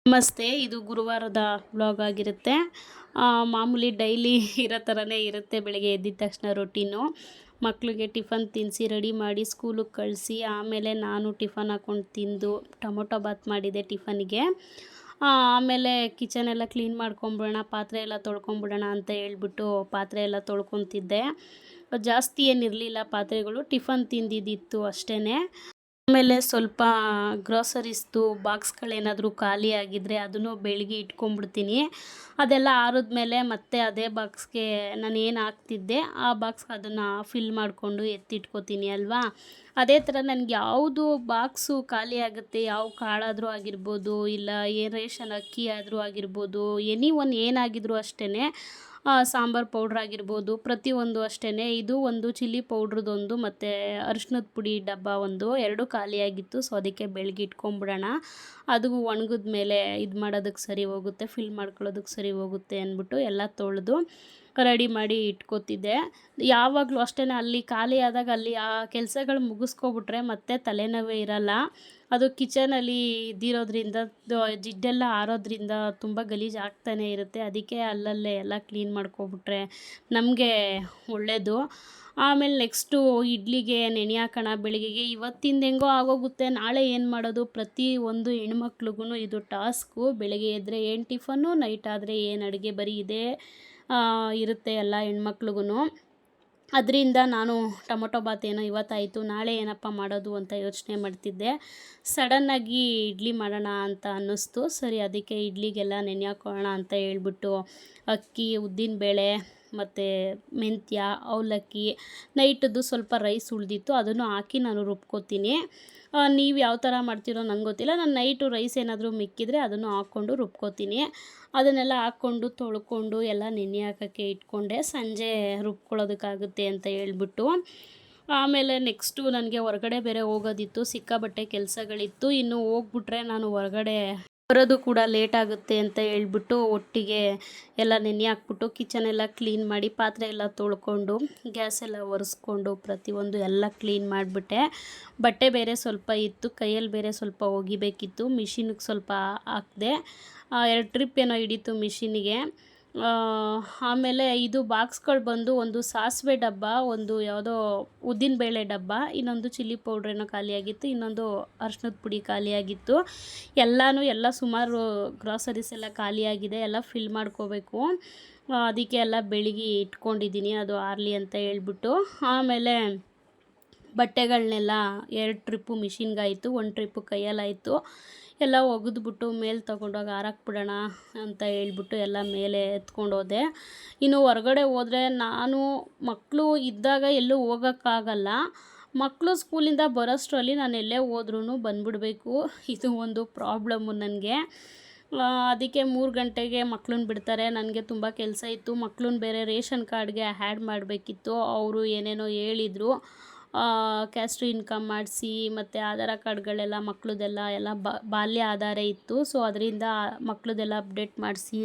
ನಮಸ್ತೆ. ಇದು ಗುರುವಾರದ ವ್ಲಾಗ್ ಆಗಿರುತ್ತೆ. ಮಾಮೂಲಿ ಡೈಲಿ ಇರೋ ಥರನೇ ಇರುತ್ತೆ. ಬೆಳಗ್ಗೆ ಎದ್ದಿದ ತಕ್ಷಣ ರೊಟೀನು. ಮಕ್ಕಳಿಗೆ ಟಿಫನ್ ತಿನ್ನಿಸಿ ರೆಡಿ ಮಾಡಿ ಸ್ಕೂಲಿಗೆ ಕಳಿಸಿ, ಆಮೇಲೆ ನಾನು ಟಿಫನ್ ಹಾಕ್ಕೊಂಡು ತಿಂದು ಟೊಮೊಟೊ ಬಾತ್ ಮಾಡಿದೆ ಟಿಫನ್ನಿಗೆ. ಆಮೇಲೆ ಕಿಚನ್ ಎಲ್ಲ ಕ್ಲೀನ್ ಮಾಡ್ಕೊಂಬಿಡೋಣ, ಪಾತ್ರೆ ಎಲ್ಲ ತೊಳ್ಕೊಂಬಿಡೋಣ ಅಂತ ಹೇಳ್ಬಿಟ್ಟು ಪಾತ್ರೆ ಎಲ್ಲ ತೊಳ್ಕೊತಿದ್ದೆ. ಜಾಸ್ತಿ ಏನಿರಲಿಲ್ಲ ಪಾತ್ರೆಗಳು, ಟಿಫನ್ ತಿಂದಿದ್ದಿತ್ತು ಅಷ್ಟೇ. ಆಮೇಲೆ ಸ್ವಲ್ಪ ಗ್ರೋಸರೀಸ್ದು ಬಾಕ್ಸ್ಗಳೇನಾದರೂ ಖಾಲಿ ಆಗಿದ್ದರೆ ಅದನ್ನು ಬೆಳಗ್ಗೆ ಇಟ್ಕೊಂಡ್ಬಿಡ್ತೀನಿ. ಅದೆಲ್ಲ ಆರಿದ್ಮೇಲೆ ಮತ್ತೆ ಅದೇ ಬಾಕ್ಸ್ಗೆ ನಾನು ಏನು ಹಾಕ್ತಿದ್ದೆ ಆ ಬಾಕ್ಸ್ಗೆ ಅದನ್ನು ಫಿಲ್ ಮಾಡಿಕೊಂಡು ಎತ್ತಿಟ್ಕೋತೀನಿ ಅಲ್ವಾ. ಅದೇ ಥರ ನನಗೆ ಯಾವುದು ಬಾಕ್ಸು ಖಾಲಿ ಆಗುತ್ತೆ, ಯಾವ ಕಾಳಾದರೂ ಆಗಿರ್ಬೋದು, ಇಲ್ಲ ಏನು ರೇಷನ್ ಅಕ್ಕಿ ಆದರೂ ಆಗಿರ್ಬೋದು, ಎನಿ ಒನ್ ಏನಾಗಿದ್ರೂ ಅಷ್ಟೇ, ಸಾಂಬಾರು ಪೌಡ್ರ್ ಆಗಿರ್ಬೋದು, ಪ್ರತಿಯೊಂದು ಅಷ್ಟೇ. ಇದು ಒಂದು ಚಿಲ್ಲಿ ಪೌಡ್ರದೊಂದು ಮತ್ತು ಅರಿಶಿನದ ಪುಡಿ ಡಬ್ಬ ಎರಡು ಖಾಲಿಯಾಗಿತ್ತು. ಸೊ ಅದಕ್ಕೆ ಬೆಳಗ್ಗೆ ಇಟ್ಕೊಂಬಿಡೋಣ, ಅದು ಒಣಗಿದ ಮೇಲೆ ಇದು ಮಾಡೋದಕ್ಕೆ ಸರಿ ಹೋಗುತ್ತೆ, ಫಿಲ್ ಮಾಡ್ಕೊಳ್ಳೋದಕ್ಕೆ ಸರಿ ಹೋಗುತ್ತೆ ಅಂದ್ಬಿಟ್ಟು ಎಲ್ಲ ತೊಳೆದು ರೆಡಿ ಮಾಡಿ ಇಟ್ಕೋತಿದ್ದೆ. ಯಾವಾಗಲೂ ಅಷ್ಟೇ, ಅಲ್ಲಿ ಖಾಲಿ ಆದಾಗ ಅಲ್ಲಿ ಆ ಕೆಲಸಗಳು ಮುಗಿಸ್ಕೊಬಿಟ್ರೆ ಮತ್ತೆ ತಲೆನೋವೇ ಇರಲ್ಲ. ಅದು ಕಿಚನಲ್ಲಿ ಇದ್ದಿರೋದ್ರಿಂದ ಜಿಡ್ಡೆಲ್ಲ ಆರೋದ್ರಿಂದ ತುಂಬ ಗಲೀಜು ಆಗ್ತಾನೆ ಇರುತ್ತೆ. ಅದಕ್ಕೆ ಅಲ್ಲಲ್ಲೇ ಎಲ್ಲ ಕ್ಲೀನ್ ಮಾಡ್ಕೊಬಿಟ್ರೆ ನಮಗೆ ಒಳ್ಳೆಯದು. ಆಮೇಲೆ ನೆಕ್ಸ್ಟು ಇಡ್ಲಿಗೆ ನೆನೆ ಹಾಕೋಣ ಬೆಳಗ್ಗೆಗೆ. ಇವತ್ತಿಂದ ಹೆಂಗೋ ಆಗೋಗುತ್ತೆ, ನಾಳೆ ಏನು ಮಾಡೋದು? ಪ್ರತಿ ಒಂದು ಹೆಣ್ಮಕ್ಳಿಗೂ ಇದು ಟಾಸ್ಕು. ಬೆಳಗ್ಗೆ ಎದ್ದರೆ ಏನು ಟಿಫನ್ನು, ನೈಟ್ ಆದರೆ ಏನು ಅಡುಗೆ, ಬರೀ ಇದೇ ಇರುತ್ತೆ ಎಲ್ಲ ಹೆಣ್ಮಕ್ಳಿಗೂ. ಅದರಿಂದ ನಾನು ಟೊಮೊಟೊ ಬಾತ್ ಏನೋ ಇವತ್ತಾಯಿತು, ನಾಳೆ ಏನಪ್ಪ ಮಾಡೋದು ಅಂತ ಯೋಚನೆ ಮಾಡ್ತಿದ್ದೆ. ಸಡನ್ನಾಗಿ ಇಡ್ಲಿ ಮಾಡೋಣ ಅಂತ ಅನ್ನಿಸ್ತು. ಸರಿ, ಅದಕ್ಕೆ ಇಡ್ಲಿಗೆಲ್ಲ ನೆನೆ ಹಾಕೋಣ ಅಂತ ಹೇಳ್ಬಿಟ್ಟು ಅಕ್ಕಿ, ಉದ್ದಿನಬೇಳೆ ಮತ್ತು ಮೆಂತ್ಯ, ಅವಲಕ್ಕಿ, ನೈಟದ್ದು ಸ್ವಲ್ಪ ರೈಸ್ ಉಳಿದಿತ್ತು, ಅದನ್ನು ಹಾಕಿ ನಾನು ರುಬ್ಕೋತೀನಿ. ನೀವು ಯಾವ ಥರ ಮಾಡ್ತೀರೋ ನಂಗೆ ಗೊತ್ತಿಲ್ಲ. ನಾನು ನೈಟು ರೈಸ್ ಏನಾದರೂ ಮಿಕ್ಕಿದರೆ ಅದನ್ನು ಹಾಕ್ಕೊಂಡು ರುಬ್ಕೋತೀನಿ. ಅದನ್ನೆಲ್ಲ ಹಾಕ್ಕೊಂಡು ತೊಳ್ಕೊಂಡು ಎಲ್ಲ ನೆನೆ ಹಾಕೋಕ್ಕೆ ಇಟ್ಕೊಂಡೆ, ಸಂಜೆ ರುಬ್ಕೊಳ್ಳೋದಕ್ಕಾಗುತ್ತೆ ಅಂತ ಹೇಳ್ಬಿಟ್ಟು. ಆಮೇಲೆ ನೆಕ್ಸ್ಟು ನನಗೆ ಹೊರಗಡೆ ಬೇರೆ ಹೋಗೋದಿತ್ತು, ಸಿಕ್ಕಾಬಟ್ಟೆ ಕೆಲಸಗಳಿತ್ತು. ಇನ್ನು ಹೋಗ್ಬಿಟ್ರೆ ನಾನು ಹೊರಗಡೆ ಬರೋದು ಕೂಡ ಲೇಟ್ ಆಗುತ್ತೆ ಅಂತ ಹೇಳ್ಬಿಟ್ಟು ಒಟ್ಟಿಗೆ ಎಲ್ಲ ನೆನೆ ಹಾಕ್ಬಿಟ್ಟು ಕಿಚನೆಲ್ಲ ಕ್ಲೀನ್ ಮಾಡಿ ಪಾತ್ರೆ ಎಲ್ಲ ತೊಳ್ಕೊಂಡು ಗ್ಯಾಸ್ ಎಲ್ಲ ಒರೆಸ್ಕೊಂಡು ಪ್ರತಿಯೊಂದು ಎಲ್ಲ ಕ್ಲೀನ್ ಮಾಡಿಬಿಟ್ಟೆ. ಬಟ್ಟೆ ಬೇರೆ ಸ್ವಲ್ಪ ಇತ್ತು, ಕೈಯಲ್ಲಿ ಬೇರೆ ಸ್ವಲ್ಪ ಒಗಿಬೇಕಿತ್ತು, ಮಿಷಿನಿಗೆ ಸ್ವಲ್ಪ ಹಾಕಿದೆ. 2 ಟ್ರಿಪ್ ಏನೋ ಹಿಡಿತು ಮಿಷಿನಿಗೆ. ಆಮೇಲೆ ಇದು ಬಾಕ್ಸ್ಗಳು ಬಂದು ಒಂದು ಸಾಸಿವೆ ಡಬ್ಬ, ಒಂದು ಯಾವುದೋ ಉದ್ದಿನಬೇಳೆ ಡಬ್ಬ, ಇನ್ನೊಂದು ಚಿಲ್ಲಿ ಪೌಡ್ರ್ ಏನೋ ಖಾಲಿಯಾಗಿತ್ತು, ಇನ್ನೊಂದು ಅರಿಶಿನದ ಪುಡಿ ಖಾಲಿಯಾಗಿತ್ತು. ಎಲ್ಲ ಸುಮಾರು ಗ್ರಾಸರೀಸ್ ಎಲ್ಲ ಖಾಲಿಯಾಗಿದೆ, ಎಲ್ಲ ಫಿಲ್ ಮಾಡ್ಕೋಬೇಕು. ಅದಕ್ಕೆ ಎಲ್ಲ ಬೆಳಗ್ಗೆ ಇಟ್ಕೊಂಡಿದ್ದೀನಿ, ಅದು ಆರಲಿ ಅಂತ ಹೇಳ್ಬಿಟ್ಟು. ಆಮೇಲೆ ಬಟ್ಟೆಗಳನ್ನೆಲ್ಲ 2 ಟ್ರಿಪ್ಪು ಮಿಷಿನ್ಗಾಯಿತು, 1 ಟ್ರಿಪ್ಪು ಕೈಯಲ್ಲಾಯಿತು. ಎಲ್ಲ ಒಗೆದ್ಬಿಟ್ಟು ಮೇಲೆ ತೊಗೊಂಡೋಗಿ ಹಾರಾಕ್ಬಿಡೋಣ ಅಂತ ಹೇಳ್ಬಿಟ್ಟು ಎಲ್ಲ ಮೇಲೆ ಎತ್ಕೊಂಡು ಹೋದೆ. ಇನ್ನು ಹೊರಗಡೆ ಹೋದರೆ ನಾನು ಮಕ್ಕಳು ಇದ್ದಾಗ ಎಲ್ಲೂ ಹೋಗೋಕ್ಕಾಗಲ್ಲ. ಮಕ್ಕಳು ಸ್ಕೂಲಿಂದ ಬರೋಷ್ಟರಲ್ಲಿ ನಾನು ಎಲ್ಲೇ ಹೋದ್ರೂ ಬಂದುಬಿಡಬೇಕು. ಇದು ಒಂದು ಪ್ರಾಬ್ಲಮ್ಮು ನನಗೆ. ಅದಕ್ಕೆ 3 ಗಂಟೆಗೆ ಮಕ್ಳನ್ನ ಬಿಡ್ತಾರೆ. ನನಗೆ ತುಂಬ ಕೆಲಸ ಇತ್ತು. ಮಕ್ಳನ್ನ ಬೇರೆ ರೇಷನ್ ಕಾರ್ಡ್ಗೆ ಆ್ಯಡ್ ಮಾಡಬೇಕಿತ್ತು. ಅವರು ಏನೇನೋ ಹೇಳಿದರು, ಕ್ಯಾಸ್ಟ್ ಇನ್ಕಮ್ ಮಾಡಿಸಿ ಮತ್ತು ಆಧಾರ ಕಾರ್ಡ್ಗಳೆಲ್ಲ ಮಕ್ಕಳದೆಲ್ಲ ಬಾಲ್ಯ ಆಧಾರ ಇತ್ತು. ಸೊ ಅದರಿಂದ ಮಕ್ಕಳದೆಲ್ಲ ಅಪ್ಡೇಟ್ ಮಾಡಿಸಿ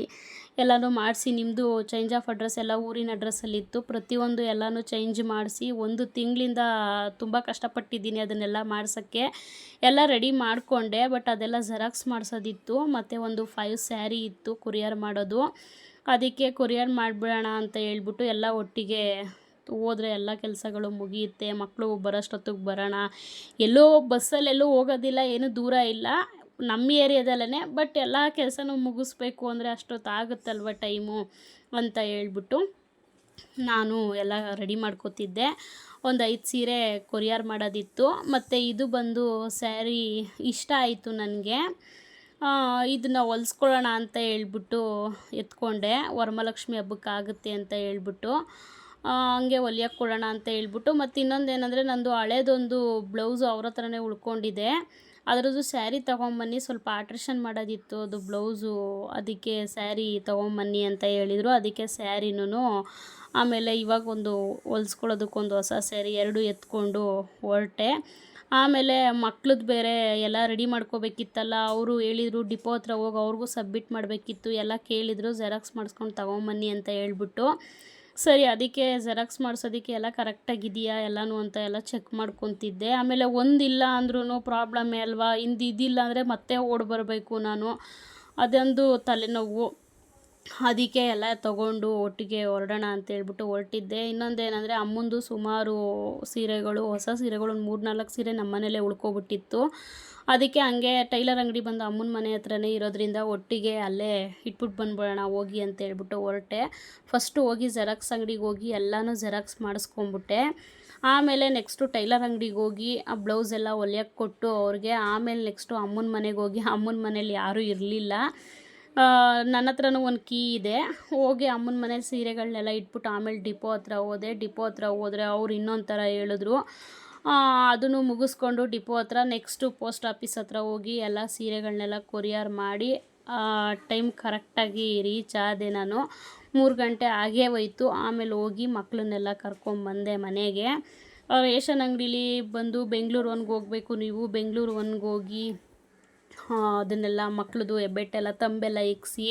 ಎಲ್ಲನೂ ಮಾಡಿಸಿ, ನಿಮ್ಮದು ಚೇಂಜ್ ಆಫ್ ಅಡ್ರೆಸ್ ಎಲ್ಲ ಊರಿನ ಅಡ್ರೆಸ್ಸಲ್ಲಿತ್ತು, ಪ್ರತಿಯೊಂದು ಎಲ್ಲನೂ ಚೇಂಜ್ ಮಾಡಿಸಿ 1 ತಿಂಗಳಿಂದ ತುಂಬ ಕಷ್ಟಪಟ್ಟಿದ್ದೀನಿ ಅದನ್ನೆಲ್ಲ ಮಾಡ್ಸೋಕ್ಕೆ. ಎಲ್ಲ ರೆಡಿ ಮಾಡಿಕೊಂಡೆ, ಬಟ್ ಅದೆಲ್ಲ ಜೆರಾಕ್ಸ್ ಮಾಡಿಸೋದಿತ್ತು. ಮತ್ತು ಒಂದು 5 ಸ್ಯಾರಿ ಇತ್ತು ಕೊರಿಯರ್ ಮಾಡೋದು. ಅದಕ್ಕೆ ಕೊರಿಯರ್ ಮಾಡಿಬಿಡೋಣ ಅಂತ ಹೇಳ್ಬಿಟ್ಟು ಎಲ್ಲ ಒಟ್ಟಿಗೆ ಹೋದರೆ ಎಲ್ಲ ಕೆಲಸಗಳು ಮುಗಿಯುತ್ತೆ. ಮಕ್ಕಳು ಬರೋಷ್ಟೊತ್ತಿಗೆ ಬರೋಣ. ಎಲ್ಲೋ ಬಸ್ಸಲ್ಲೆಲ್ಲೂ ಹೋಗೋದಿಲ್ಲ, ಏನೂ ದೂರ ಇಲ್ಲ, ನಮ್ಮ ಏರಿಯಾದಲ್ಲೇ. ಬಟ್ ಎಲ್ಲ ಕೆಲಸನೂ ಮುಗಿಸ್ಬೇಕು ಅಂದರೆ ಅಷ್ಟೊತ್ತಾಗುತ್ತಲ್ವ ಟೈಮು ಅಂತ ಹೇಳ್ಬಿಟ್ಟು ನಾನು ಎಲ್ಲ ರೆಡಿ ಮಾಡ್ಕೋತಿದ್ದೆ. ಒಂದು 5 ಸೀರೆ ಕೊರಿಯರ್ ಮಾಡೋದಿತ್ತು. ಮತ್ತು ಇದು ಬಂದು ಸ್ಯಾರಿ ಇಷ್ಟ ಆಯಿತು ನನಗೆ. ಇದನ್ನು ಹೊಲಿಸ್ಕೊಳ್ಳೋಣ ಅಂತ ಹೇಳ್ಬಿಟ್ಟು ಎತ್ಕೊಂಡೆ, ವರಮಹಾಲಕ್ಷ್ಮಿ ಹಬ್ಬಕ್ಕಾಗುತ್ತೆ ಅಂತ ಹೇಳ್ಬಿಟ್ಟು. ಹಂಗೆ ಹೊಲಿಯೋಕ್ಕೆ ಕೊಡೋಣ ಅಂತ ಹೇಳ್ಬಿಟ್ಟು. ಮತ್ತು ಇನ್ನೊಂದೇನೆಂದರೆ, ನಂದು ಹಳೇದೊಂದು ಬ್ಲೌಸು ಅವ್ರ ಹತ್ರನೇ ಉಳ್ಕೊಂಡಿದೆ, ಅದರದ್ದು ಸ್ಯಾರಿ ತೊಗೊಂಬನ್ನಿ, ಸ್ವಲ್ಪ ಆಲ್ಟ್ರೇಷನ್ ಮಾಡೋದಿತ್ತು ಅದು ಬ್ಲೌಸು, ಅದಕ್ಕೆ ಸ್ಯಾರಿ ತೊಗೊಂಬನ್ನಿ ಅಂತ ಹೇಳಿದರು. ಅದಕ್ಕೆ ಸ್ಯಾರಿನೂ ಆಮೇಲೆ ಇವಾಗ ಒಂದು ಹೊಲಿಸ್ಕೊಳ್ಳೋದಕ್ಕೊಂದು ಹೊಸ ಸ್ಯಾರಿ 2 ಎತ್ಕೊಂಡು ಹೊರಟೆ. ಆಮೇಲೆ ಮಕ್ಳದ್ದು ಬೇರೆ ಎಲ್ಲ ರೆಡಿ ಮಾಡ್ಕೋಬೇಕಿತ್ತಲ್ಲ. ಅವರು ಹೇಳಿದರು ಡಿಪೋ ಹತ್ರ ಹೋಗಿ ಅವ್ರಿಗೂ ಸಬ್ಮಿಟ್ ಮಾಡಬೇಕಿತ್ತು, ಎಲ್ಲ ಕೇಳಿದರು ಜೆರಾಕ್ಸ್ ಮಾಡಿಸ್ಕೊಂಡು ತೊಗೊಂಬನ್ನಿ ಅಂತ ಹೇಳ್ಬಿಟ್ಟು. ಸರಿ, ಅದಕ್ಕೆ ಜೆರಾಕ್ಸ್ ಮಾಡಿಸೋದಕ್ಕೆ ಎಲ್ಲ ಕರೆಕ್ಟಾಗಿದೆಯಾ ಎಲ್ಲನೂ ಅಂತ ಎಲ್ಲ ಚೆಕ್ ಮಾಡ್ಕೊತಿದ್ದೆ. ಆಮೇಲೆ ಒಂದಿಲ್ಲ ಅಂದ್ರೂ ಪ್ರಾಬ್ಲಮ್ಮೇ ಅಲ್ವಾ, ಇದಿಲ್ಲ ಅಂದರೆ ಮತ್ತೆ ಓಡಿ ಬರಬೇಕು ನಾನು. ಅದೊಂದು ತಲೆನೋವು. ಅದಕ್ಕೆ ಎಲ್ಲ ತೊಗೊಂಡು ಒಟ್ಟಿಗೆ ಹೊರಡೋಣ ಅಂತೇಳ್ಬಿಟ್ಟು ಹೊರಟಿದ್ದೆ. ಇನ್ನೊಂದೇನೆಂದರೆ ಅಮ್ಮಂದು ಸುಮಾರು ಸೀರೆಗಳು, ಹೊಸ ಸೀರೆಗಳು, ಒಂದು 3-4 ಸೀರೆ ನಮ್ಮ ಮನೇಲೇ ಉಳ್ಕೊಬಿಟ್ಟಿತ್ತು. ಅದಕ್ಕೆ ಹಂಗೆ ಟೈಲರ್ ಅಂಗಡಿ ಬಂದು ಅಮ್ಮನ ಮನೆ ಹತ್ರನೇ ಇರೋದ್ರಿಂದ ಒಟ್ಟಿಗೆ ಅಲ್ಲೇ ಇಟ್ಬಿಟ್ಟು ಬಂದ್ಬಿಡೋಣ ಹೋಗಿ ಅಂತೇಳ್ಬಿಟ್ಟು ಹೊರಟೆ. ಫಸ್ಟು ಹೋಗಿ ಜೆರಾಕ್ಸ್ ಅಂಗಡಿಗೆ ಹೋಗಿ ಎಲ್ಲನೂ ಜೆರಾಕ್ಸ್ ಮಾಡಿಸ್ಕೊಂಬಿಟ್ಟೆ. ಆಮೇಲೆ ನೆಕ್ಸ್ಟು ಟೈಲರ್ ಅಂಗಡಿಗೆ ಹೋಗಿ ಆ ಬ್ಲೌಸ್ ಎಲ್ಲ ಹೊಲಿಯೋಕ್ಕೆ ಕೊಟ್ಟು ಅವ್ರಿಗೆ, ಆಮೇಲೆ ನೆಕ್ಸ್ಟು ಅಮ್ಮನ ಮನೆಗೆ ಹೋಗಿ, ಅಮ್ಮನ ಮನೇಲಿ ಯಾರೂ ಇರಲಿಲ್ಲ. ನನ್ನ ಹತ್ರನೂ ಒಂದು ಕೀ ಇದೆ. ಹೋಗಿ ಅಮ್ಮನ ಮನೇಲಿ ಸೀರೆಗಳನ್ನೆಲ್ಲ ಇಟ್ಬಿಟ್ಟು ಆಮೇಲೆ ಡಿಪೋ ಹತ್ರ ಹೋದೆ. ಡಿಪೋ ಹತ್ರ ಹೋದರೆ ಅವ್ರು ಇನ್ನೊಂದು ಥರ ಹೇಳಿದ್ರು. ಅದನ್ನು ಮುಗಿಸ್ಕೊಂಡು ಡಿಪೋ ಹತ್ರ ನೆಕ್ಸ್ಟು ಪೋಸ್ಟ್ ಆಫೀಸ್ ಹತ್ರ ಹೋಗಿ ಎಲ್ಲ ಸೀರೆಗಳನ್ನೆಲ್ಲ ಕೊರಿಯರ್ ಮಾಡಿ ಟೈಮ್ ಕರೆಕ್ಟಾಗಿ ರೀಚ್ ಆದೆ. ನಾನು 3 ಗಂಟೆ ಆಗೇ ಹೋಯ್ತು. ಆಮೇಲೆ ಹೋಗಿ ಮಕ್ಕಳನ್ನೆಲ್ಲ ಕರ್ಕೊಂಬಂದೆ ಮನೆಗೆ. ರೇಷನ್ ಅಂಗಡೀಲಿ ಬಂದು ಬೆಂಗಳೂರು ಒನ್ಗೆ ಹೋಗಬೇಕು ನೀವು, ಬೆಂಗಳೂರು ಒನ್ಗೆ ಹೋಗಿ ಅದನ್ನೆಲ್ಲ ಮಕ್ಳದ್ದು ಹೆಬ್ಬೆಟ್ಟೆಲ್ಲ ತಂಬೆಲ್ಲ ಇಕ್ಕಿಸಿ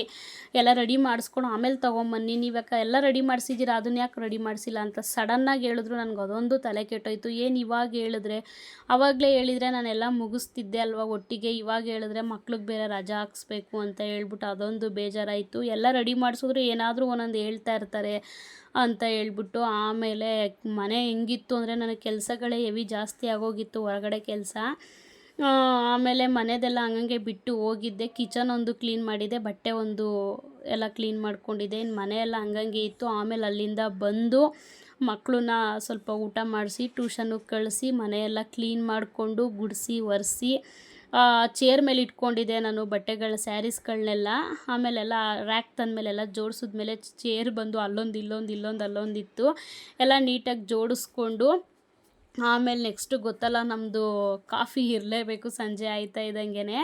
ಎಲ್ಲ ರೆಡಿ ಮಾಡಿಸ್ಕೊಂಡು ಆಮೇಲೆ ತೊಗೊಂಬನ್ನಿ, ನೀವ್ಯಾಕೆ ಎಲ್ಲ ರೆಡಿ ಮಾಡಿಸಿದ್ದೀರಾ, ಅದನ್ನ ಯಾಕೆ ರೆಡಿ ಮಾಡಿಸಿಲ್ಲ ಅಂತ ಸಡನ್ನಾಗಿ ಹೇಳಿದ್ರು. ನನಗೆ ಅದೊಂದು ತಲೆ ಕೆಟ್ಟೋಯ್ತು. ಏನು ಇವಾಗ ಹೇಳಿದ್ರೆ, ಆವಾಗಲೇ ಹೇಳಿದರೆ ನಾನೆಲ್ಲ ಮುಗಿಸ್ತಿದ್ದೆ ಅಲ್ವ ಒಟ್ಟಿಗೆ. ಇವಾಗ ಹೇಳಿದ್ರೆ ಮಕ್ಳಿಗೆ ಬೇರೆ ರಜಾ ಹಾಕ್ಸ್ಬೇಕು ಅಂತ ಹೇಳ್ಬಿಟ್ಟು ಅದೊಂದು ಬೇಜಾರಾಯಿತು. ಎಲ್ಲ ರೆಡಿ ಮಾಡಿಸಿದ್ರು ಏನಾದರೂ ಒಂದೊಂದು ಹೇಳ್ತಾ ಇರ್ತಾರೆ ಅಂತ ಹೇಳ್ಬಿಟ್ಟು. ಆಮೇಲೆ ಮನೆ ಹೆಂಗಿತ್ತು ಅಂದರೆ ನನಗೆ ಕೆಲಸಗಳೇ ಹೆವಿ ಜಾಸ್ತಿ ಆಗೋಗಿತ್ತು, ಹೊರಗಡೆ ಕೆಲಸ. ಆಮೇಲೆ ಮನೆದೆಲ್ಲ ಹಂಗಂಗೆ ಬಿಟ್ಟು ಹೋಗಿದ್ದೆ. ಕಿಚನ್ ಒಂದು ಕ್ಲೀನ್ ಮಾಡಿದ್ದೆ, ಬಟ್ಟೆ ಒಂದು ಎಲ್ಲ ಕ್ಲೀನ್ ಮಾಡ್ಕೊಂಡಿದ್ದೆ. ಇನ್ನು ಮನೆಯೆಲ್ಲ ಹಂಗಂಗೆ ಇತ್ತು. ಆಮೇಲೆ ಅಲ್ಲಿಂದ ಬಂದು ಮಕ್ಕಳನ್ನ ಸ್ವಲ್ಪ ಊಟ ಮಾಡಿಸಿ ಟ್ಯೂಷನ್ಗೆ ಕಳಿಸಿ ಮನೆಯೆಲ್ಲ ಕ್ಲೀನ್ ಮಾಡಿಕೊಂಡು ಗುಡಿಸಿ ಒರೆಸಿ ಚೇರ್ ಮೇಲೆ ಇಟ್ಕೊಂಡಿದ್ದೆ ನಾನು ಸ್ಯಾರೀಸ್ಗಳನ್ನೆಲ್ಲ. ಆಮೇಲೆಲ್ಲ ರ್ಯಾಕ್ ತಂದಮೇಲೆಲ್ಲ ಜೋಡಿಸಿದ್ಮೇಲೆ ಚೇರ್ ಬಂದು ಅಲ್ಲೊಂದಿತ್ತು, ಎಲ್ಲ ನೀಟಾಗಿ ಜೋಡಿಸ್ಕೊಂಡು ಆಮೇಲೆ ನೆಕ್ಸ್ಟು ಗೊತ್ತಲ್ಲ ನಮ್ಮದು ಕಾಫಿ ಇರಲೇಬೇಕು ಸಂಜೆ ಆಯ್ತಾ ಇದ್ದಂಗೆ.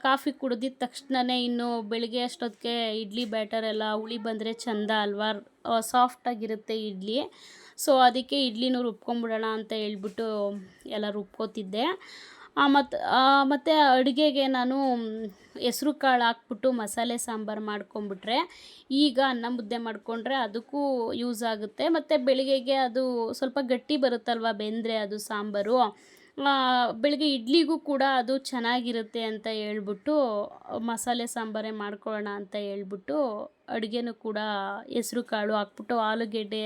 ಕಾಫಿ ಕುಡ್ದಿದ್ದ ತಕ್ಷಣವೇ ಇನ್ನು ಬೆಳಿಗ್ಗೆ ಅಷ್ಟೊತ್ತಿಗೆ ಇಡ್ಲಿ ಬ್ಯಾಟರ್ ಎಲ್ಲ ಹುಳಿ ಬಂದರೆ ಚೆಂದ ಅಲ್ವಾ, ಸಾಫ್ಟಾಗಿರುತ್ತೆ ಇಡ್ಲಿ. ಸೊ ಅದಕ್ಕೆ ಇಡ್ಲಿನೂ ರುಬ್ಕೊಂಬಿಡೋಣ ಅಂತ ಹೇಳ್ಬಿಟ್ಟು ಎಲ್ಲ ರುಬ್ಕೋತಿದ್ದೆ. ಮತ್ತು ಅಡುಗೆಗೆ ನಾನು ಹೆಸ್ರು ಕಾಳು ಹಾಕ್ಬಿಟ್ಟು ಮಸಾಲೆ ಸಾಂಬಾರು ಮಾಡ್ಕೊಂಬಿಟ್ರೆ ಈಗ ಅನ್ನ ಮುದ್ದೆ ಮಾಡಿಕೊಂಡ್ರೆ ಅದಕ್ಕೂ ಯೂಸ್ ಆಗುತ್ತೆ. ಮತ್ತು ಬೆಳಿಗ್ಗೆಗೆ ಅದು ಸ್ವಲ್ಪ ಗಟ್ಟಿ ಬರುತ್ತಲ್ವ ಬೆಂದರೆ ಅದು ಸಾಂಬಾರು, ಬೆಳಿಗ್ಗೆ ಇಡ್ಲಿಗೂ ಕೂಡ ಅದು ಚೆನ್ನಾಗಿರುತ್ತೆ ಅಂತ ಹೇಳ್ಬಿಟ್ಟು ಮಸಾಲೆ ಸಾಂಬಾರೇ ಮಾಡ್ಕೊಳ್ಳೋಣ ಅಂತ ಹೇಳ್ಬಿಟ್ಟು ಅಡುಗೆನೂ ಕೂಡ ಹೆಸ್ರು ಕಾಳು ಹಾಕ್ಬಿಟ್ಟು, ಆಲೂಗೆಡ್ಡೆ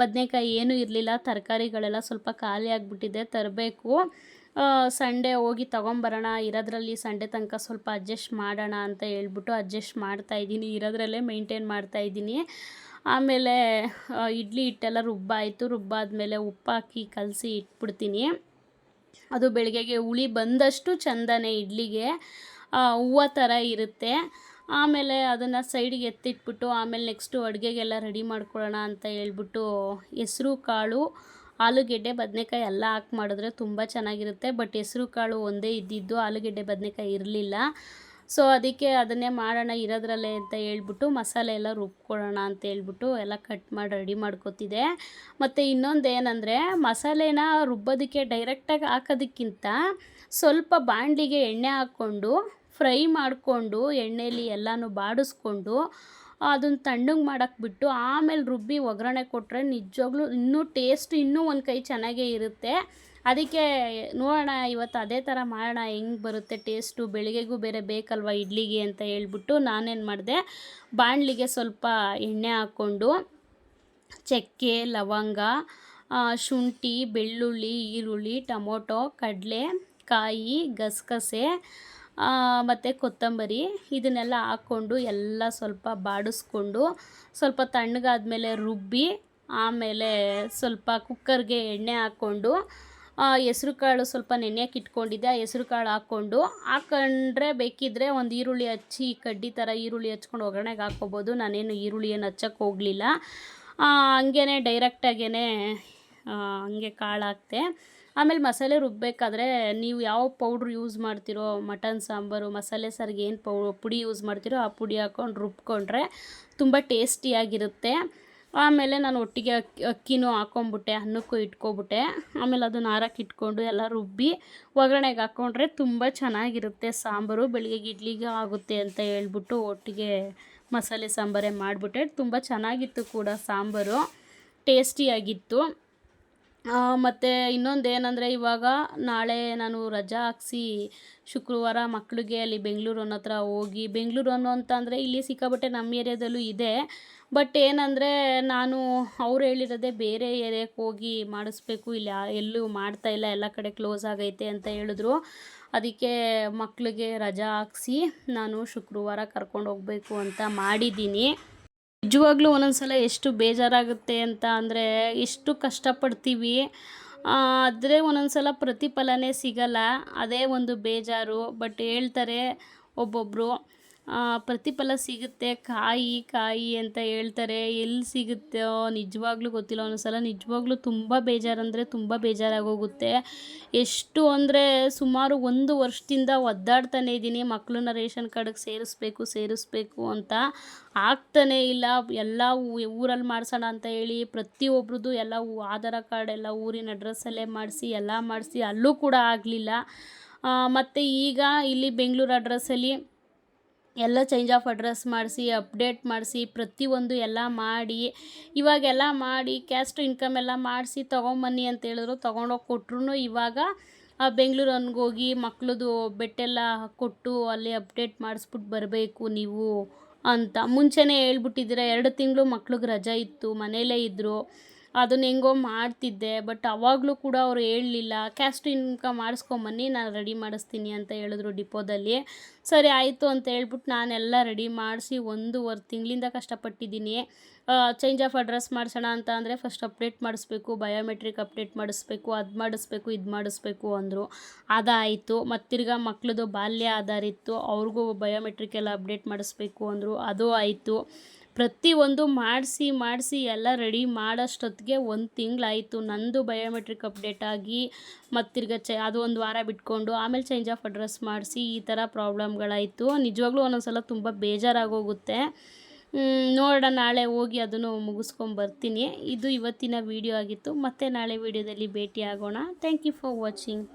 ಬದನೇಕಾಯಿ ಏನೂ ಇರಲಿಲ್ಲ, ತರಕಾರಿಗಳೆಲ್ಲ ಸ್ವಲ್ಪ ಖಾಲಿ ಆಗಿಬಿಟ್ಟಿದೆ, ತರಬೇಕು. ಸಂಡೇ ಹೋಗಿ ತೊಗೊಂಬರೋಣ, ಇರೋದ್ರಲ್ಲಿ ಸಂಡೇ ತನಕ ಸ್ವಲ್ಪ ಅಡ್ಜಸ್ಟ್ ಮಾಡೋಣ ಅಂತ ಹೇಳ್ಬಿಟ್ಟು ಅಡ್ಜಸ್ಟ್ ಮಾಡ್ತಾಯಿದ್ದೀನಿ, ಇರೋದ್ರಲ್ಲೇ ಮೇಂಟೈನ್ ಮಾಡ್ತಾಯಿದ್ದೀನಿ. ಆಮೇಲೆ ಇಡ್ಲಿ ಹಿಟ್ಟೆಲ್ಲ ರುಬ್ಬಾದ್ಮೇಲೆ ಉಪ್ಪು ಹಾಕಿ ಕಲಸಿ ಇಟ್ಬಿಡ್ತೀನಿ. ಅದು ಬೆಳಗ್ಗೆಗೆ ಹುಳಿ ಬಂದಷ್ಟು ಚೆಂದನೇ ಇಡ್ಲಿಗೆ ಹೂವು ಥರ ಇರುತ್ತೆ. ಆಮೇಲೆ ಅದನ್ನು ಸೈಡಿಗೆ ಎತ್ತಿಟ್ಬಿಟ್ಟು ಆಮೇಲೆ ನೆಕ್ಸ್ಟು ಅಡುಗೆಗೆಲ್ಲ ರೆಡಿ ಮಾಡ್ಕೊಳ್ಳೋಣ ಅಂತ ಹೇಳ್ಬಿಟ್ಟು ಹೆಸ್ರು ಕಾಳು, ಆಲೂಗೆಡ್ಡೆ, ಬದನೇಕಾಯಿ ಎಲ್ಲ ಹಾಕಿ ಮಾಡಿದ್ರೆ ತುಂಬ ಚೆನ್ನಾಗಿರುತ್ತೆ. ಬಟ್ ಹೆಸ್ರು ಕಾಳು ಒಂದೇ ಇದ್ದಿದ್ದು, ಆಲೂಗೆಡ್ಡೆ ಬದನೇಕಾಯಿ ಇರಲಿಲ್ಲ. ಸೊ ಅದಕ್ಕೆ ಅದನ್ನೇ ಮಾಡೋಣ ಇರೋದ್ರಲ್ಲೇ ಅಂತ ಹೇಳ್ಬಿಟ್ಟು ಮಸಾಲೆ ಎಲ್ಲ ರುಬ್ಕೊಳ್ಳೋಣ ಅಂತ ಹೇಳ್ಬಿಟ್ಟು ಎಲ್ಲ ಕಟ್ ಮಾಡಿ ರೆಡಿ ಮಾಡ್ಕೊತಿದ್ದೆ. ಮತ್ತು ಇನ್ನೊಂದು ಏನಂದರೆ, ಮಸಾಲೆನ ರುಬ್ಬೋದಕ್ಕೆ ಡೈರೆಕ್ಟಾಗಿ ಹಾಕೋದಕ್ಕಿಂತ ಸ್ವಲ್ಪ ಬಾಣಲಿಗೆ ಎಣ್ಣೆ ಹಾಕ್ಕೊಂಡು ಫ್ರೈ ಮಾಡಿಕೊಂಡು ಎಣ್ಣೆಲಿ ಎಲ್ಲನೂ ಬಾಡಿಸ್ಕೊಂಡು ಅದನ್ನು ತಣ್ಣಗೆ ಮಾಡೋಕ್ಕೆ ಬಿಟ್ಟು ಆಮೇಲೆ ರುಬ್ಬಿ ಒಗ್ಗರಣೆ ಕೊಟ್ಟರೆ ನಿಜವಾಗ್ಲೂ ಇನ್ನೂ ಟೇಸ್ಟ್ ಇನ್ನೂ ಒಂದು ಕೈ ಚೆನ್ನಾಗೇ ಇರುತ್ತೆ. ಅದಕ್ಕೆ ನೋಡೋಣ ಇವತ್ತು ಅದೇ ಥರ ಮಾಡೋಣ, ಹೆಂಗೆ ಬರುತ್ತೆ ಟೇಸ್ಟು, ಬೆಳಿಗ್ಗೆಗೂ ಬೇರೆ ಬೇಕಲ್ವ ಇಡ್ಲಿಗೆ ಅಂತ ಹೇಳ್ಬಿಟ್ಟು ನಾನೇನು ಮಾಡಿದೆ, ಬಾಣಲಿಗೆ ಸ್ವಲ್ಪ ಎಣ್ಣೆ ಹಾಕ್ಕೊಂಡು ಚಕ್ಕೆ, ಲವಂಗ, ಶುಂಠಿ, ಬೆಳ್ಳುಳ್ಳಿ, ಈರುಳ್ಳಿ, ಟೊಮೊಟೊ, ಕಡಲೆ ಕಾಯಿ, ಗಸಗಸೆ ಮತ್ತು ಕೊತ್ತಂಬರಿ ಇದನ್ನೆಲ್ಲ ಹಾಕ್ಕೊಂಡು ಎಲ್ಲ ಸ್ವಲ್ಪ ಬಾಡಿಸ್ಕೊಂಡು ಸ್ವಲ್ಪ ತಣ್ಣಗಾದ್ಮೇಲೆ ರುಬ್ಬಿ ಆಮೇಲೆ ಸ್ವಲ್ಪ ಕುಕ್ಕರ್ಗೆ ಎಣ್ಣೆ ಹಾಕ್ಕೊಂಡು ಹೆಸ್ರು ಕಾಳು ಸ್ವಲ್ಪ ನೆನೆಯೋಕೆ ಇಟ್ಕೊಂಡಿದ್ದೆ, ಆ ಹೆಸ್ರು ಕಾಳು ಹಾಕ್ಕೊಂಡ್ರೆ ಬೇಕಿದ್ದರೆ ಒಂದು ಈರುಳ್ಳಿ ಹಚ್ಚಿ ಕಡ್ಡಿ ಥರ ಈರುಳ್ಳಿ ಹಚ್ಕೊಂಡು ಒಗ್ಗರಣೆಗೆ ಹಾಕ್ಕೊಬೋದು. ನಾನೇನು ಈರುಳ್ಳಿ ಏನು ಹಚ್ಚಕ್ಕೆ ಹೋಗಲಿಲ್ಲ, ಹಂಗೇ ಡೈರೆಕ್ಟಾಗೇ ಹಂಗೆ ಕಾಳು ಹಾಕ್ತೆ. ಆಮೇಲೆ ಮಸಾಲೆ ರುಬ್ಬಬೇಕಾದ್ರೆ ನೀವು ಯಾವ ಪೌಡ್ರ್ ಯೂಸ್ ಮಾಡ್ತೀರೋ, ಮಟನ್ ಸಾಂಬಾರು ಮಸಾಲೆ ಸಾರಿಗೆ ಏನು ಪುಡಿ ಯೂಸ್ ಮಾಡ್ತೀರೋ ಆ ಪುಡಿ ಹಾಕ್ಕೊಂಡು ರುಬ್ಕೊಂಡ್ರೆ ತುಂಬ ಟೇಸ್ಟಿಯಾಗಿರುತ್ತೆ. ಆಮೇಲೆ ನಾನು ಒಟ್ಟಿಗೆ ಅಕ್ಕಿನೂ ಹಾಕ್ಕೊಂಬಿಟ್ಟೆ, ಅನ್ನಕ್ಕೂ ಇಟ್ಕೊಬಿಟ್ಟೆ. ಆಮೇಲೆ ಅದನ್ನು ಆರಕ್ಕೆ ಇಟ್ಕೊಂಡು ಎಲ್ಲ ರುಬ್ಬಿ ಒಗ್ಗರಣೆಗೆ ಹಾಕ್ಕೊಂಡ್ರೆ ತುಂಬ ಚೆನ್ನಾಗಿರುತ್ತೆ ಸಾಂಬಾರು. ಬೆಳಿಗ್ಗೆ ಇಡ್ಲಿಗೆ ಆಗುತ್ತೆ ಅಂತ ಹೇಳ್ಬಿಟ್ಟು ಒಟ್ಟಿಗೆ ಮಸಾಲೆ ಸಾಂಬಾರೇ ಮಾಡಿಬಿಟ್ಟೆ. ತುಂಬ ಚೆನ್ನಾಗಿತ್ತು ಕೂಡ ಸಾಂಬಾರು, ಟೇಸ್ಟಿಯಾಗಿತ್ತು. ಮತ್ತು ಇನ್ನೊಂದೇನೆಂದರೆ ಇವಾಗ ನಾಳೆ ನಾನು ರಜಾ ಹಾಕ್ಸಿ ಶುಕ್ರವಾರ ಮಕ್ಕಳಿಗೆ ಅಲ್ಲಿ ಬೆಂಗಳೂರು ಅನ್ನೋ ಹತ್ರ ಹೋಗಿ ಬೆಂಗಳೂರು ಅನ್ನೋ ಅಂತ ಅಂದರೆ ಇಲ್ಲಿ ಸಿಕ್ಕಾಪಟ್ಟೆ ನಮ್ಮ ಏರಿಯಾದಲ್ಲೂ ಇದೆ. ಬಟ್ ಏನಂದರೆ ನಾನು ಅವ್ರು ಹೇಳಿರೋದೇ ಬೇರೆ ಏರಿಯಾಕ್ಕೆ ಹೋಗಿ ಮಾಡಿಸ್ಬೇಕು, ಇಲ್ಲಿ ಎಲ್ಲೂ ಮಾಡ್ತಾಯಿಲ್ಲ, ಎಲ್ಲ ಕಡೆ ಕ್ಲೋಸ್ ಆಗೈತೆ ಅಂತ ಹೇಳಿದ್ರು. ಅದಕ್ಕೆ ಮಕ್ಕಳಿಗೆ ರಜಾ ಹಾಕ್ಸಿ ನಾನು ಶುಕ್ರವಾರ ಕರ್ಕೊಂಡು ಹೋಗಬೇಕು ಅಂತ ಮಾಡಿದ್ದೀನಿ. ನಿಜವಾಗ್ಲೂ ಒಂದೊಂದು ಸಲ ಎಷ್ಟು ಬೇಜಾರಾಗುತ್ತೆ ಅಂತ ಅಂದರೆ, ಎಷ್ಟು ಕಷ್ಟಪಡ್ತೀವಿ, ಆದರೆ ಒಂದೊಂದು ಸಲ ಪ್ರತಿಫಲನೇ ಸಿಗಲ್ಲ, ಅದೇ ಒಂದು ಬೇಜಾರು. ಬಟ್ ಹೇಳ್ತಾರೆ ಒಬ್ಬೊಬ್ಬರು ಪ್ರತಿಫಲ ಸಿಗುತ್ತೆ, ಕಾಯಿ ಕಾಯಿ ಅಂತ ಹೇಳ್ತಾರೆ. ಎಲ್ಲಿ ಸಿಗುತ್ತೋ ನಿಜವಾಗ್ಲೂ ಗೊತ್ತಿಲ್ಲ. ಒಂದೊಂದು ಸಲ ನಿಜವಾಗ್ಲೂ ತುಂಬ ಬೇಜಾರಂದರೆ ತುಂಬ ಬೇಜಾರಾಗೋಗುತ್ತೆ. ಎಷ್ಟು ಅಂದರೆ ಸುಮಾರು 1 ವರ್ಷದಿಂದ ಒದ್ದಾಡ್ತಾನೆ ಇದ್ದೀನಿ, ಮಕ್ಕಳನ್ನ ರೇಷನ್ ಕಾರ್ಡಿಗೆ ಸೇರಿಸ್ಬೇಕು ಅಂತ. ಆಗ್ತಾನೇ ಇಲ್ಲ. ಎಲ್ಲ ಊರಲ್ಲಿ ಮಾಡ್ಸೋಣ ಅಂತ ಹೇಳಿ ಪ್ರತಿಯೊಬ್ರದ್ದು ಎಲ್ಲ ಆಧಾರ ಕಾರ್ಡ್ ಎಲ್ಲ ಊರಿನ ಅಡ್ರೆಸ್ಸಲ್ಲೇ ಮಾಡಿಸಿ ಅಲ್ಲೂ ಕೂಡ ಆಗಲಿಲ್ಲ. ಮತ್ತು ಈಗ ಇಲ್ಲಿ ಬೆಂಗಳೂರು ಅಡ್ರೆಸ್ಸಲ್ಲಿ ಎಲ್ಲ ಚೇಂಜ್ ಆಫ್ ಅಡ್ರೆಸ್ ಮಾಡಿಸಿ ಅಪ್ಡೇಟ್ ಮಾಡಿಸಿ ಪ್ರತಿಯೊಂದು ಎಲ್ಲ ಮಾಡಿ, ಇವಾಗೆಲ್ಲ ಮಾಡಿ ಕ್ಯಾಸ್ಟ್ ಇನ್ಕಮ್ ಎಲ್ಲ ಮಾಡಿಸಿ ತೊಗೊಂಬನ್ನಿ ಅಂತ ಹೇಳಿದ್ರು. ತೊಗೊಂಡೋಗಿ ಕೊಟ್ಟರು. ಇವಾಗ ಬೆಂಗಳೂರಿಗೆ ಹೋಗಿ ಮಕ್ಳದು ಬೆಟ್ಟೆಲ್ಲ ಕೊಟ್ಟು ಅಲ್ಲಿ ಅಪ್ಡೇಟ್ ಮಾಡಿಸ್ಬಿಟ್ಟು ಬರಬೇಕು ನೀವು ಅಂತ ಮುಂಚೆನೇ ಹೇಳ್ಬಿಟ್ಟಿದ್ದೀರ. 2 ತಿಂಗಳು ಮಕ್ಳಿಗೆ ರಜೆ ಇತ್ತು, ಮನೇಲೇ ಇದ್ದರು. ಅದನ್ನ ಹೆಂಗೋ ಮಾಡ್ತಿದ್ದೆ. ಬಟ್ ಆವಾಗಲೂ ಕೂಡ ಅವರು ಹೇಳಲಿಲ್ಲ. ಕ್ಯಾಸ್ಟ್ ಇನ್ಕಮ್ ಮಾಡಿಸ್ಕೊಂಬನ್ನಿ, ನಾನು ರೆಡಿ ಮಾಡಿಸ್ತೀನಿ ಅಂತ ಹೇಳಿದ್ರು ಡಿಪೋದಲ್ಲಿ. ಸರಿ ಆಯಿತು ಅಂತ ಹೇಳ್ಬಿಟ್ಟು ನಾನೆಲ್ಲ ರೆಡಿ ಮಾಡಿಸಿ 1.5 ತಿಂಗಳಿಂದ ಕಷ್ಟಪಟ್ಟಿದ್ದೀನಿ. ಚೇಂಜ್ ಆಫ್ ಅಡ್ರೆಸ್ ಮಾಡಿಸೋಣ ಅಂತ ಅಂದರೆ ಫಸ್ಟ್ ಅಪ್ಡೇಟ್ ಮಾಡಿಸ್ಬೇಕು, ಬಯೋಮೆಟ್ರಿಕ್ ಅಪ್ಡೇಟ್ ಮಾಡಿಸ್ಬೇಕು, ಅದು ಮಾಡಿಸ್ಬೇಕು ಇದು ಮಾಡಿಸ್ಬೇಕು ಅಂದರು. ಅದಾಯಿತು. ಮತ್ತು ತಿರ್ಗಾ ಮಕ್ಳದು ಬಾಲ್ಯ ಆಧಾರ ಇತ್ತು, ಅವ್ರಿಗೂ ಬಯೋಮೆಟ್ರಿಕ್ ಎಲ್ಲ ಅಪ್ಡೇಟ್ ಮಾಡಿಸ್ಬೇಕು ಅಂದರು. ಅದು ಆಯಿತು. ಪ್ರತಿಯೊಂದು ಮಾಡಿಸಿ ಎಲ್ಲ ರೆಡಿ ಮಾಡೋಷ್ಟೊತ್ತಿಗೆ 1 ತಿಂಗಳಾಯಿತು. ನಂದು ಬಯೋಮೆಟ್ರಿಕ್ ಅಪ್ಡೇಟ್ ಆಗಿ ಮತ್ತು ತಿರ್ಗಾ ಅದು 1 ವಾರ ಬಿಟ್ಕೊಂಡು ಆಮೇಲೆ ಚೇಂಜ್ ಆಫ್ ಅಡ್ರೆಸ್ ಮಾಡಿಸಿ ಈ ಥರ ಪ್ರಾಬ್ಲಮ್ಗಳಾಯಿತು. ನಿಜವಾಗ್ಲೂ ಒಂದೊಂದು ಸಲ ತುಂಬ ಬೇಜಾರಾಗೋಗುತ್ತೆ. ನೋಡೋಣ, ನಾಳೆ ಹೋಗಿ ಅದನ್ನು ಮುಗಿಸ್ಕೊಂಬರ್ತೀನಿ. ಇದು ಇವತ್ತಿನ ವಿಡಿಯೋ ಆಗಿತ್ತು. ಮತ್ತೆ ನಾಳೆ ವಿಡಿಯೋದಲ್ಲಿ ಭೇಟಿ ಆಗೋಣ. Thank you for watching.